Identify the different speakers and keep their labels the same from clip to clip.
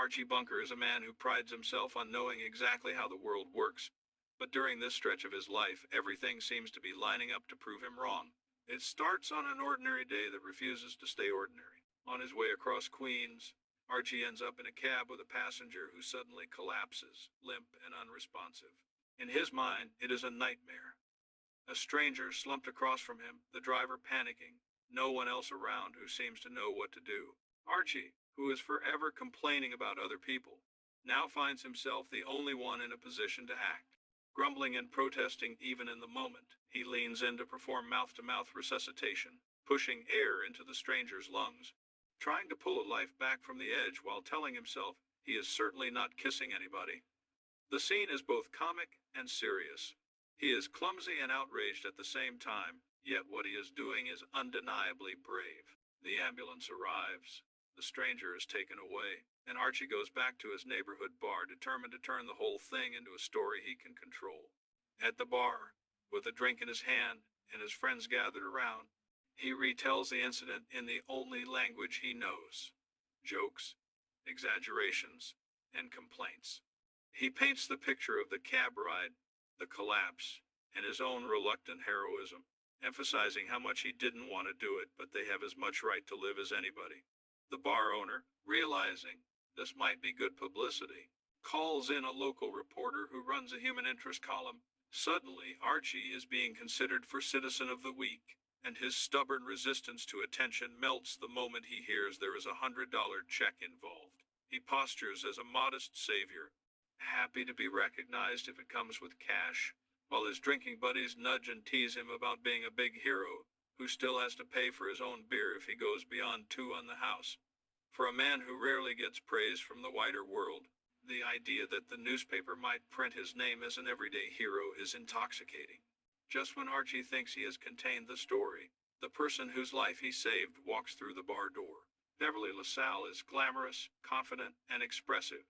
Speaker 1: Archie Bunker is a man who prides himself on knowing exactly how the world works, but during this stretch of his life, everything seems to be lining up to prove him wrong. It starts on an ordinary day that refuses to stay ordinary. On his way across Queens, Archie ends up in a cab with a passenger who suddenly collapses, limp and unresponsive. In his mind, it is a nightmare. A stranger slumped across from him, the driver panicking, no one else around who seems to know what to do. Archie, who is forever complaining about other people, now finds himself the only one in a position to act. Grumbling and protesting even in the moment, he leans in to perform mouth-to-mouth resuscitation, pushing air into the stranger's lungs, trying to pull a life back from the edge while telling himself he is certainly not kissing anybody. The scene is both comic and serious. He is clumsy and outraged at the same time, yet what he is doing is undeniably brave. The ambulance arrives, the stranger is taken away, and Archie goes back to his neighborhood bar, determined to turn the whole thing into a story he can control. At the bar, with a drink in his hand and his friends gathered around, he retells the incident in the only language he knows: jokes, exaggerations, and complaints. He paints the picture of the cab ride, the collapse, and his own reluctant heroism, emphasizing how much he didn't want to do it, but they have as much right to live as anybody. The bar owner, realizing this might be good publicity, calls in a local reporter who runs a human interest column. Suddenly, Archie is being considered for Citizen of the Week, and his stubborn resistance to attention melts the moment he hears there is a $100 check involved. He postures as a modest savior, happy to be recognized if it comes with cash, while his drinking buddies nudge and tease him about being a big hero who still has to pay for his own beer if he goes beyond two on the house. For a man who rarely gets praise from the wider world, the idea that the newspaper might print his name as an everyday hero is intoxicating. Just when Archie thinks he has contained the story, the person whose life he saved walks through the bar door. Beverly LaSalle is glamorous, confident, and expressive,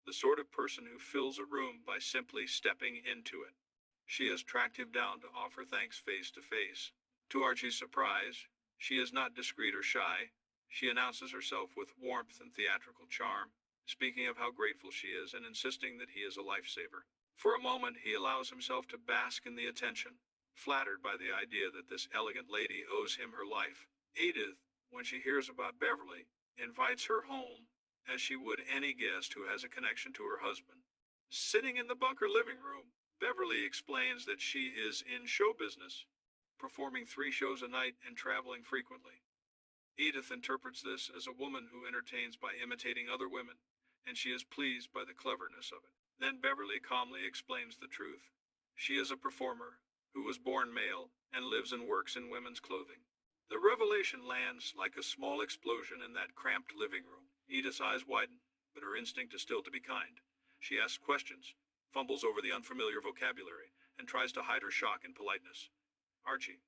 Speaker 1: the sort of person who fills a room by simply stepping into it. She has tracked him down to offer thanks face to face. To Archie's surprise, she is not discreet or shy. She announces herself with warmth and theatrical charm, speaking of how grateful she is and insisting that he is a lifesaver. For a moment, he allows himself to bask in the attention, flattered by the idea that this elegant lady owes him her life. Edith, when she hears about Beverly, invites her home, as she would any guest who has a connection to her husband. Sitting in the bunker living room, Beverly explains that she is in show business, performing 3 shows a night and traveling frequently. Edith interprets this as a woman who entertains by imitating other women, and she is pleased by the cleverness of it. Then Beverly calmly explains the truth. She is a performer who was born male and lives and works in women's clothing. The revelation lands like a small explosion in that cramped living room. Edith's eyes widen, but her instinct is still to be kind. She asks questions, fumbles over the unfamiliar vocabulary, and tries to hide her shock in politeness. Archie,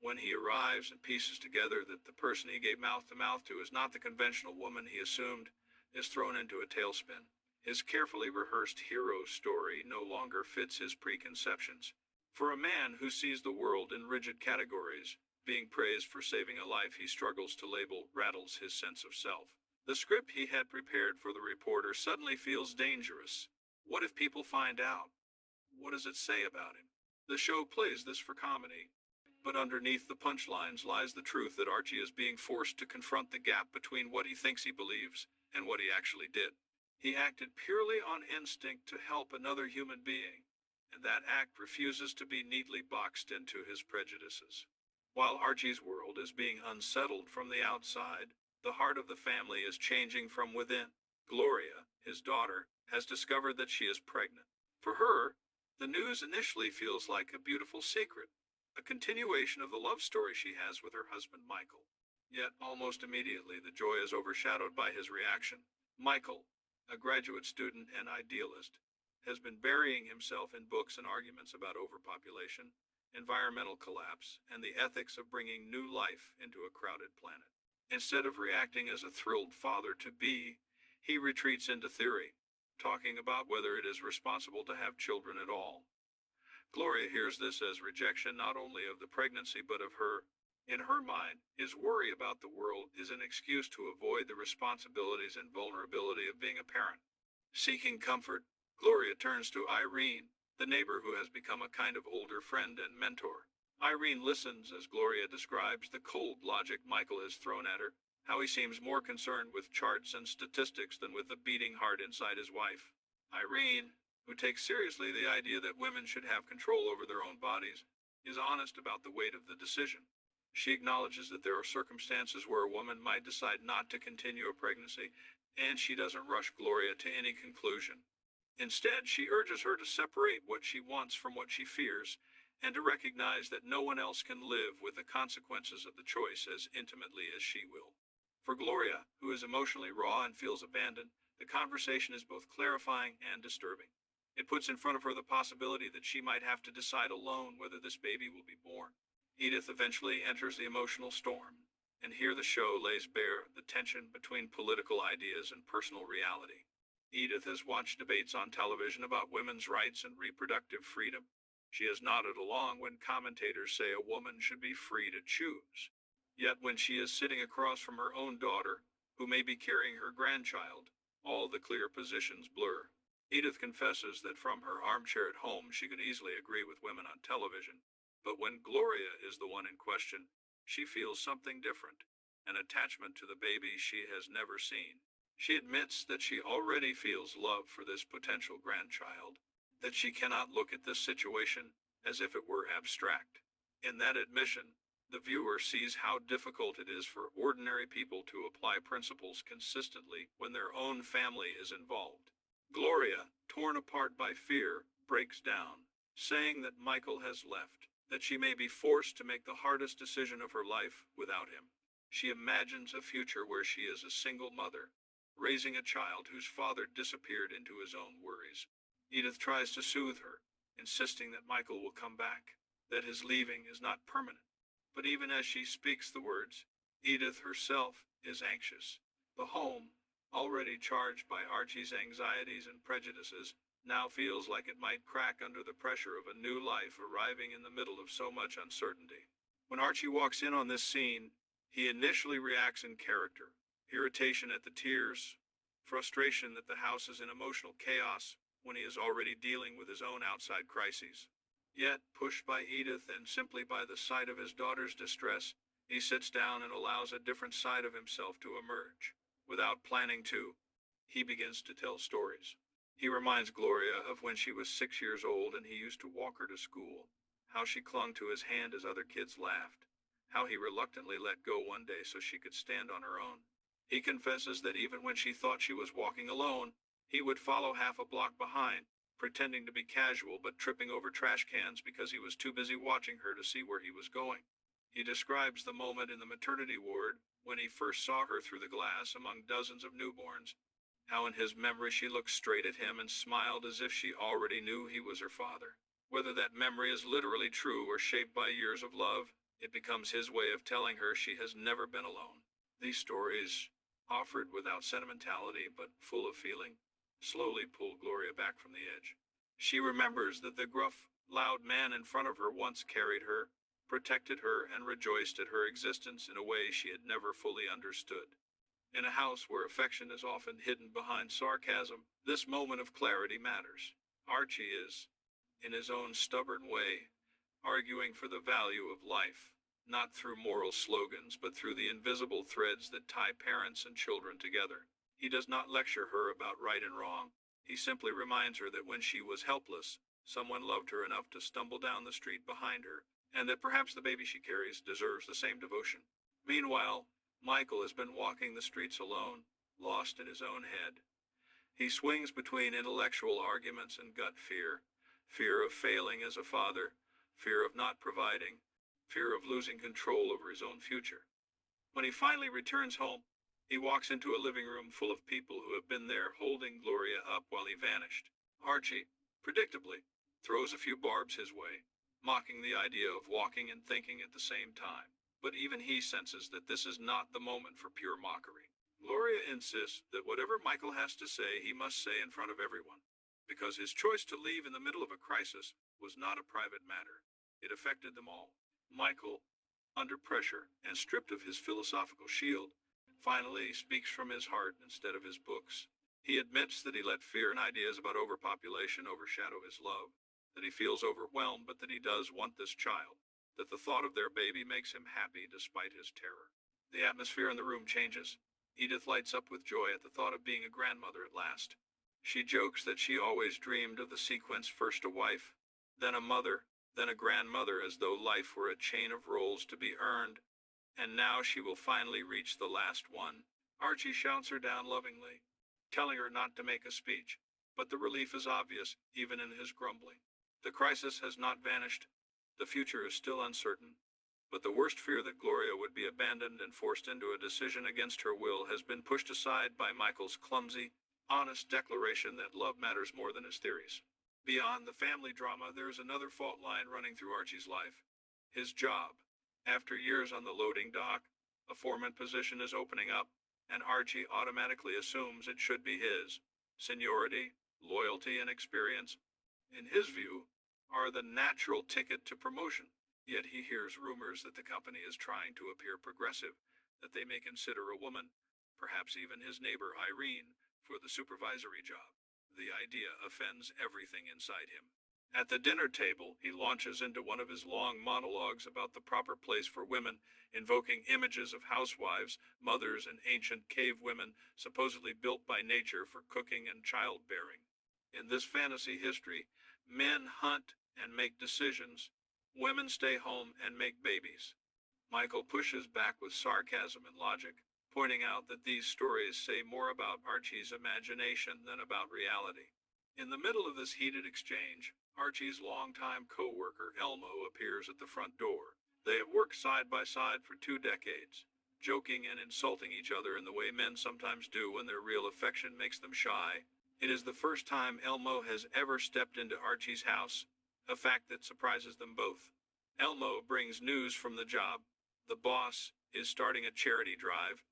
Speaker 1: when he arrives and pieces together that the person he gave mouth-to-mouth to is not the conventional woman he assumed, is thrown into a tailspin. His carefully rehearsed hero story no longer fits his preconceptions. For a man who sees the world in rigid categories, being praised for saving a life he struggles to label rattles his sense of self. The script he had prepared for the reporter suddenly feels dangerous. What if people find out? What does it say about him? The show plays this for comedy, but underneath the punchlines lies the truth that Archie is being forced to confront the gap between what he thinks he believes and what he actually did. He acted purely on instinct to help another human being, and that act refuses to be neatly boxed into his prejudices. While Archie's world is being unsettled from the outside, the heart of the family is changing from within. Gloria, his daughter, has discovered that she is pregnant. For her, the news initially feels like a beautiful secret, a continuation of the love story she has with her husband Michael. Yet almost immediately the joy is overshadowed by his reaction. Michael, a graduate student and idealist, has been burying himself in books and arguments about overpopulation, environmental collapse, and the ethics of bringing new life into a crowded planet. Instead of reacting as a thrilled father-to-be, he retreats into theory, talking about whether it is responsible to have children at all. Gloria hears this as rejection not only of the pregnancy but of her. In her mind, his worry about the world is an excuse to avoid the responsibilities and vulnerability of being a parent. Seeking comfort, Gloria turns to Irene, the neighbor who has become a kind of older friend and mentor. Irene listens as Gloria describes the cold logic Michael has thrown at her, how he seems more concerned with charts and statistics than with the beating heart inside his wife. Irene, who takes seriously the idea that women should have control over their own bodies, is honest about the weight of the decision. She acknowledges that there are circumstances where a woman might decide not to continue a pregnancy, and she doesn't rush Gloria to any conclusion. Instead, she urges her to separate what she wants from what she fears, and to recognize that no one else can live with the consequences of the choice as intimately as she will. For Gloria, who is emotionally raw and feels abandoned, the conversation is both clarifying and disturbing. It puts in front of her the possibility that she might have to decide alone whether this baby will be born. Edith eventually enters the emotional storm, and here the show lays bare the tension between political ideas and personal reality. Edith has watched debates on television about women's rights and reproductive freedom. She has nodded along when commentators say a woman should be free to choose. Yet when she is sitting across from her own daughter, who may be carrying her grandchild, all the clear positions blur. Edith confesses that from her armchair at home she could easily agree with women on television, but when Gloria is the one in question, she feels something different, an attachment to the baby she has never seen. She admits that she already feels love for this potential grandchild, that she cannot look at this situation as if it were abstract. In that admission, the viewer sees how difficult it is for ordinary people to apply principles consistently when their own family is involved. Gloria, torn apart by fear, breaks down, saying that Michael has left, that she may be forced to make the hardest decision of her life without him. She imagines a future where she is a single mother, raising a child whose father disappeared into his own worries. Edith tries to soothe her, insisting that Michael will come back, that his leaving is not permanent. But even as she speaks the words, Edith herself is anxious. The home, already charged by Archie's anxieties and prejudices, now feels like it might crack under the pressure of a new life arriving in the middle of so much uncertainty. When Archie walks in on this scene, he initially reacts in character, irritation at the tears, frustration that the house is in emotional chaos when he is already dealing with his own outside crises. Yet, pushed by Edith and simply by the sight of his daughter's distress, he sits down and allows a different side of himself to emerge. Without planning to, he begins to tell stories. He reminds Gloria of when she was 6 years old and he used to walk her to school, how she clung to his hand as other kids laughed, how he reluctantly let go one day so she could stand on her own. He confesses that even when she thought she was walking alone, he would follow half a block behind, pretending to be casual but tripping over trash cans because he was too busy watching her to see where he was going. He describes the moment in the maternity ward when he first saw her through the glass among dozens of newborns, how in his memory she looked straight at him and smiled as if she already knew he was her father. Whether that memory is literally true or shaped by years of love, it becomes his way of telling her she has never been alone. These stories, offered without sentimentality but full of feeling, slowly pull Gloria back from the edge. She remembers that the gruff, loud man in front of her once carried her, protected her, and rejoiced at her existence in a way she had never fully understood. In a house where affection is often hidden behind sarcasm, this moment of clarity matters. Archie is, in his own stubborn way, arguing for the value of life, not through moral slogans but through the invisible threads that tie parents and children together. He does not lecture her about right and wrong. He simply reminds her that when she was helpless, someone loved her enough to stumble down the street behind her, and that perhaps the baby she carries deserves the same devotion. Meanwhile, Michael has been walking the streets alone, lost in his own head. He swings between intellectual arguments and gut fear, fear of failing as a father, fear of not providing, fear of losing control over his own future. When he finally returns home, he walks into a living room full of people who have been there holding Gloria up while he vanished. Archie, predictably, throws a few barbs his way, mocking the idea of walking and thinking at the same time. But even he senses that this is not the moment for pure mockery. Gloria insists that whatever Michael has to say, he must say in front of everyone, because his choice to leave in the middle of a crisis was not a private matter. It affected them all. Michael, under pressure, and stripped of his philosophical shield, finally speaks from his heart instead of his books. He admits that he let fear and ideas about overpopulation overshadow his love, that he feels overwhelmed but that he does want this child, that the thought of their baby makes him happy despite his terror. The atmosphere in the room changes. Edith lights up with joy at the thought of being a grandmother at last. She jokes that she always dreamed of the sequence: first a wife, then a mother, then a grandmother, as though life were a chain of roles to be earned. And now she will finally reach the last one. Archie shouts her down lovingly, telling her not to make a speech, but the relief is obvious, even in his grumbling. The crisis has not vanished. The future is still uncertain. But the worst fear, that Gloria would be abandoned and forced into a decision against her will, has been pushed aside by Michael's clumsy, honest declaration that love matters more than his theories. Beyond the family drama, there is another fault line running through Archie's life: his job. After years on the loading dock, a foreman position is opening up, and Archie automatically assumes it should be his. Seniority, loyalty, and experience, in his view, are the natural ticket to promotion. Yet he hears rumors that the company is trying to appear progressive, that they may consider a woman, perhaps even his neighbor Irene, for the supervisory job. The idea offends everything inside him. At the dinner table, he launches into one of his long monologues about the proper place for women, invoking images of housewives, mothers, and ancient cave women supposedly built by nature for cooking and childbearing. In this fantasy history, men hunt and make decisions. Women stay home and make babies. Michael pushes back with sarcasm and logic, pointing out that these stories say more about Archie's imagination than about reality. In the middle of this heated exchange, Archie's longtime co-worker Elmo appears at the front door. They have worked side by side for 2 decades, joking and insulting each other in the way men sometimes do when their real affection makes them shy. It is the first time Elmo has ever stepped into Archie's house, a fact that surprises them both. Elmo brings news from the job. The boss is starting a charity drive,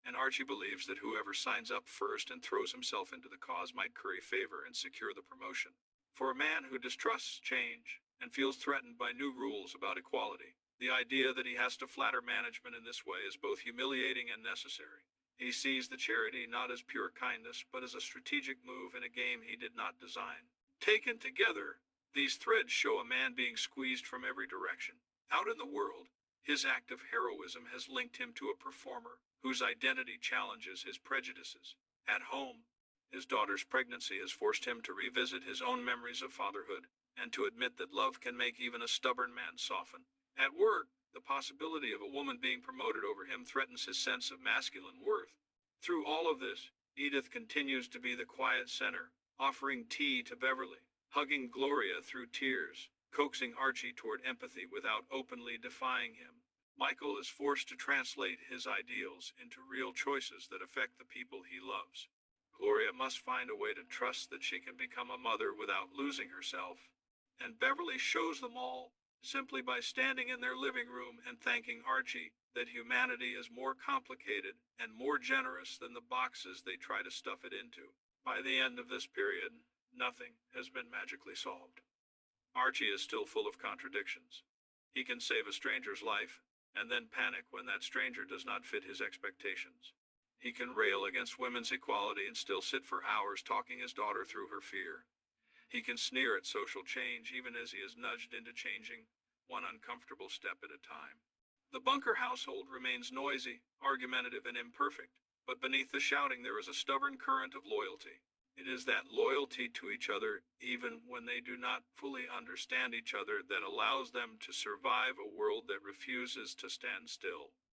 Speaker 1: and Archie believes that whoever signs up first and throws himself into the cause might curry favor and secure the promotion. For a man who distrusts change and feels threatened by new rules about equality, the idea that he has to flatter management in this way is both humiliating and necessary. He sees the charity not as pure kindness, but as a strategic move in a game he did not design. Taken together, these threads show a man being squeezed from every direction. Out in the world, his act of heroism has linked him to a performer whose identity challenges his prejudices. At home, his daughter's pregnancy has forced him to revisit his own memories of fatherhood, and to admit that love can make even a stubborn man soften. At work, the possibility of a woman being promoted over him threatens his sense of masculine worth. Through all of this, Edith continues to be the quiet center, offering tea to Beverly, hugging Gloria through tears, coaxing Archie toward empathy without openly defying him. Michael is forced to translate his ideals into real choices that affect the people he loves. Gloria must find a way to trust that she can become a mother without losing herself. And Beverly shows them all, simply by standing in their living room and thanking Archie, that humanity is more complicated and more generous than the boxes they try to stuff it into. By the end of this period, nothing has been magically solved. Archie is still full of contradictions. He can save a stranger's life, and then panic when that stranger does not fit his expectations. He can rail against women's equality and still sit for hours talking his daughter through her fear. He can sneer at social change even as he is nudged into changing, one uncomfortable step at a time. The Bunker household remains noisy, argumentative, and imperfect, but beneath the shouting there is a stubborn current of loyalty. It is that loyalty to each other, even when they do not fully understand each other, that allows them to survive a world that refuses to stand still.